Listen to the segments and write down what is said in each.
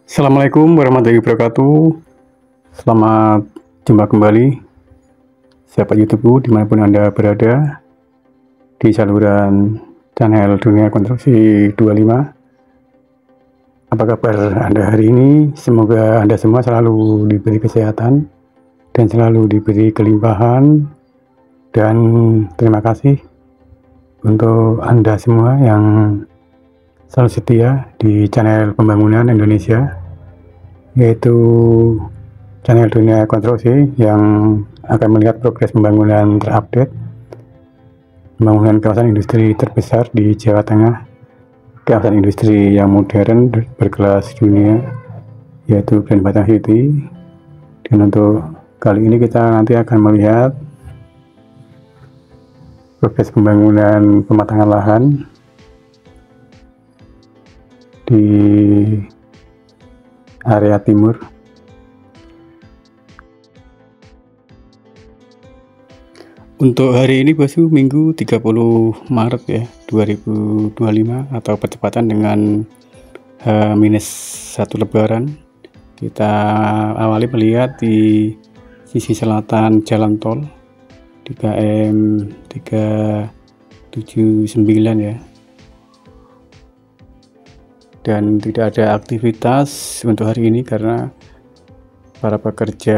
Assalamualaikum warahmatullahi wabarakatuh. Selamat jumpa kembali, sahabat YouTubeku dimanapun Anda berada, di saluran channel Dunia Konstruksi 25. Apa kabar Anda hari ini? Semoga Anda semua selalu diberi kesehatan dan selalu diberi kelimpahan. Dan terima kasih untuk Anda semua yang selalu setia di channel pembangunan Indonesia, yaitu channel Dunia Konstruksi yang akan melihat progres pembangunan terupdate, pembangunan kawasan industri terbesar di Jawa Tengah, kawasan industri yang modern berkelas dunia, yaitu Grand Batang City. Dan untuk kali ini kita nanti akan melihat progres pembangunan pematangan lahan di area timur. Untuk hari ini bosku, Minggu 30 Maret ya 2025, atau percepatan dengan H-1 Lebaran. Kita awali melihat di sisi selatan jalan tol di KM 379 ya. Dan tidak ada aktivitas untuk hari ini karena para pekerja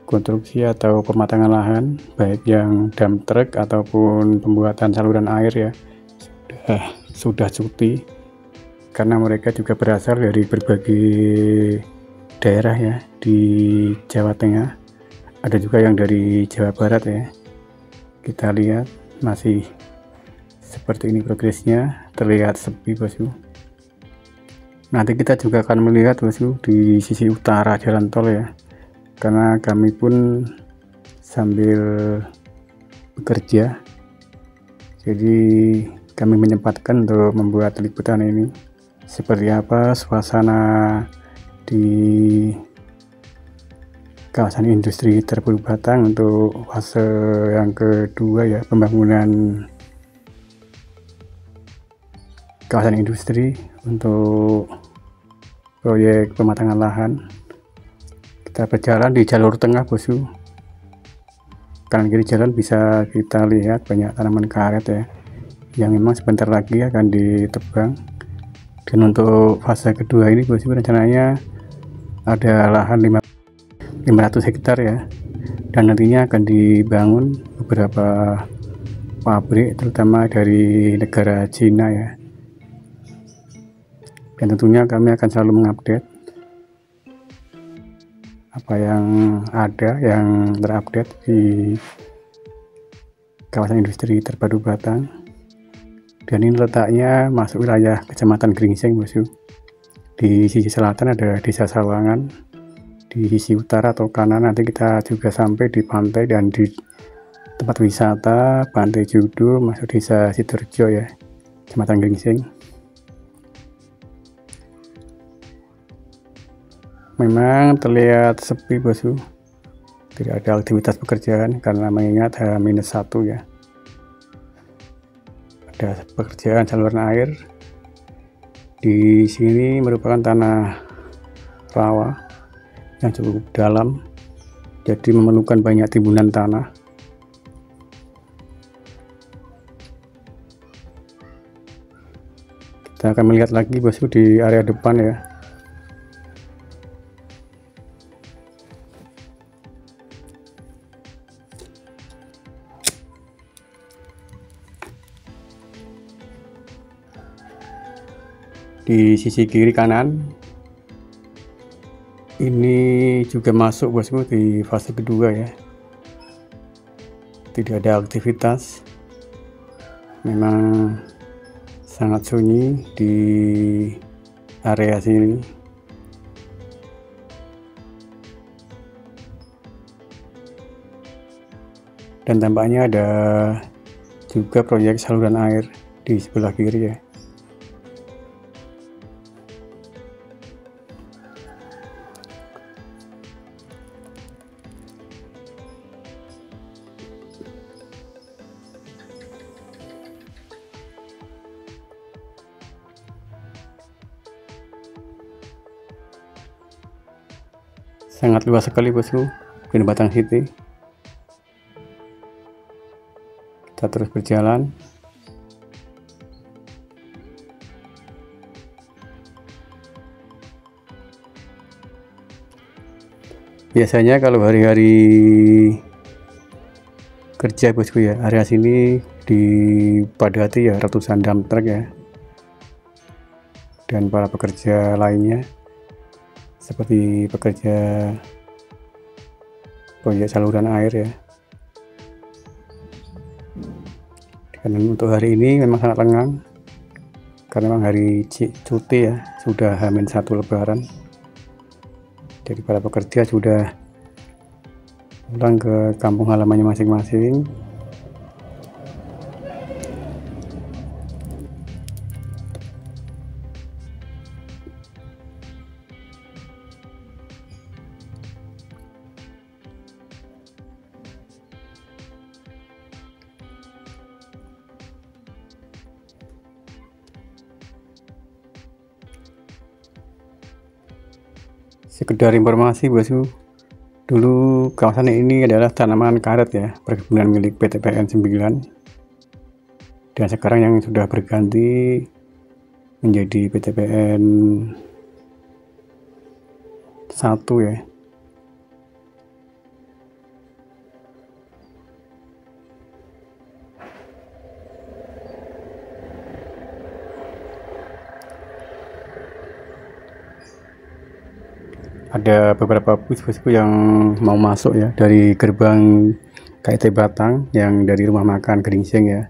konstruksi atau pematangan lahan, baik yang dump truck ataupun pembuatan saluran air ya, sudah cuti karena mereka juga berasal dari berbagai daerah ya di Jawa Tengah. Ada juga yang dari Jawa Barat ya. Kita lihat masih seperti ini progresnya, terlihat sepi bosku. Nanti kita juga akan melihat bosku di sisi utara jalan tol ya, karena kami pun sambil bekerja, jadi kami menyempatkan untuk membuat liputan ini. Seperti apa suasana di kawasan industri Terpadu Batang untuk fase yang kedua ya, pembangunan kawasan industri untuk proyek pematangan lahan. Kita berjalan di jalur tengah bosku. Kanan kiri jalan bisa kita lihat banyak tanaman karet ya, yang memang sebentar lagi akan ditebang. Dan untuk fase kedua ini bosku, rencananya ada lahan 500 hektar ya, dan nantinya akan dibangun beberapa pabrik, terutama dari negara Cina ya. Dan tentunya kami akan selalu mengupdate apa yang ada, yang terupdate di kawasan industri Terpadu Batang. Dan ini letaknya masuk wilayah Kecamatan Gringsing bosku. Di sisi selatan ada Desa Sawangan, di sisi utara atau kanan nanti kita juga sampai di pantai dan di tempat wisata Pantai Judo, masuk Desa Sidoarjo ya, Kecamatan Gringsing. Memang terlihat sepi bosku, tidak ada aktivitas pekerjaan karena mengingat H-1 ya. Ada pekerjaan saluran air. Di sini merupakan tanah rawa yang cukup dalam, jadi memerlukan banyak timbunan tanah. Kita akan melihat lagi bosku di area depan ya. Di sisi kiri kanan ini juga masuk bosku di fase kedua ya. Tidak ada aktivitas, memang sangat sunyi di area sini. Dan tampaknya ada juga proyek saluran air di sebelah kiri ya. Sangat luas sekali bosku Gunung Batang City. Kita terus berjalan. Biasanya kalau hari-hari kerja bosku ya, area sini dipadati ya ratusan dump truck ya, dan para pekerja lainnya seperti pekerja proyek saluran air ya. Dan untuk hari ini memang sangat lengang karena memang hari cuti ya, sudah H-1 lebaran. Jadi para pekerja sudah pulang ke kampung halamannya masing-masing. Sekedar informasi bosku, dulu kawasan ini adalah tanaman karet ya, perkebunan milik PT PN 9, dan sekarang yang sudah berganti menjadi PT PN 1 ya. Ada beberapa bus-busku yang mau masuk ya dari gerbang KIT Batang yang dari rumah makan Gringsing ya.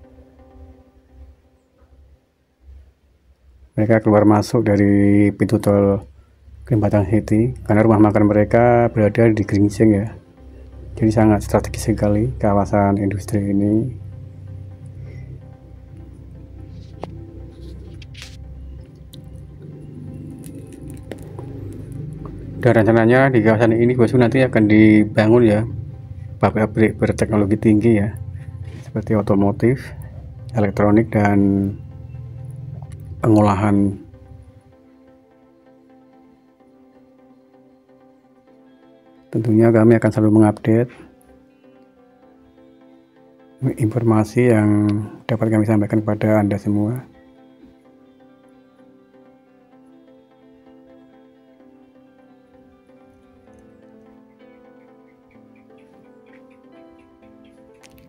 Mereka keluar masuk dari pintu tol Gunung Batang City karena rumah makan mereka berada di Gringsing ya. Jadi sangat strategis sekali kawasan industri ini. Dan rencananya di kawasan ini bosku nanti akan dibangun ya pabrik berteknologi tinggi ya, seperti otomotif, elektronik, dan pengolahan. Tentunya kami akan selalu mengupdate informasi yang dapat kami sampaikan kepada Anda semua.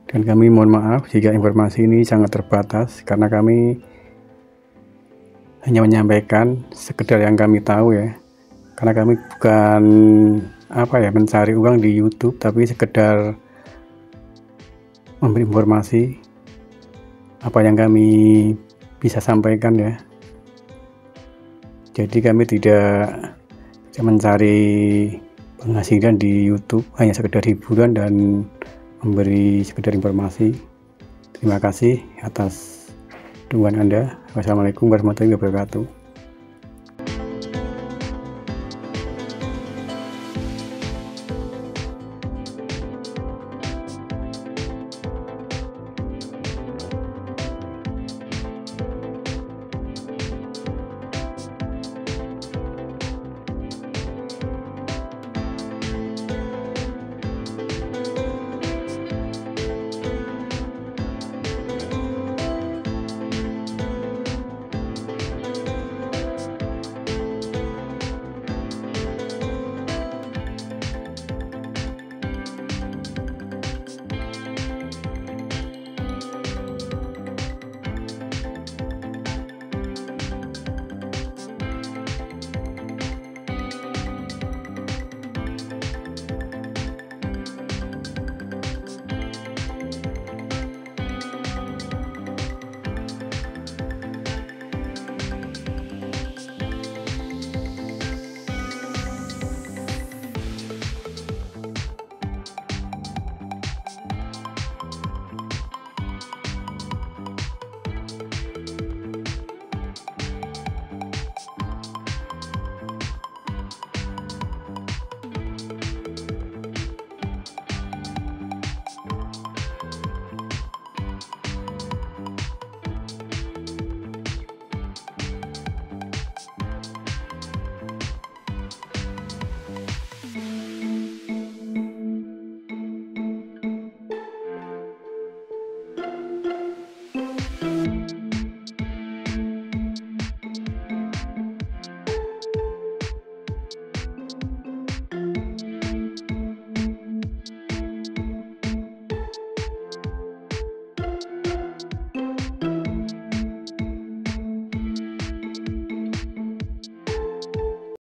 Dan kami mohon maaf jika informasi ini sangat terbatas karena kami hanya menyampaikan sekedar yang kami tahu ya. Karena kami bukan mencari uang di YouTube, tapi sekedar memberi informasi apa yang kami bisa sampaikan ya. Jadi kami tidak mencari penghasilan di YouTube, hanya sekedar hiburan dan memberi sekedar informasi. Terima kasih atas dukungan Anda. Wassalamualaikum warahmatullahi wabarakatuh.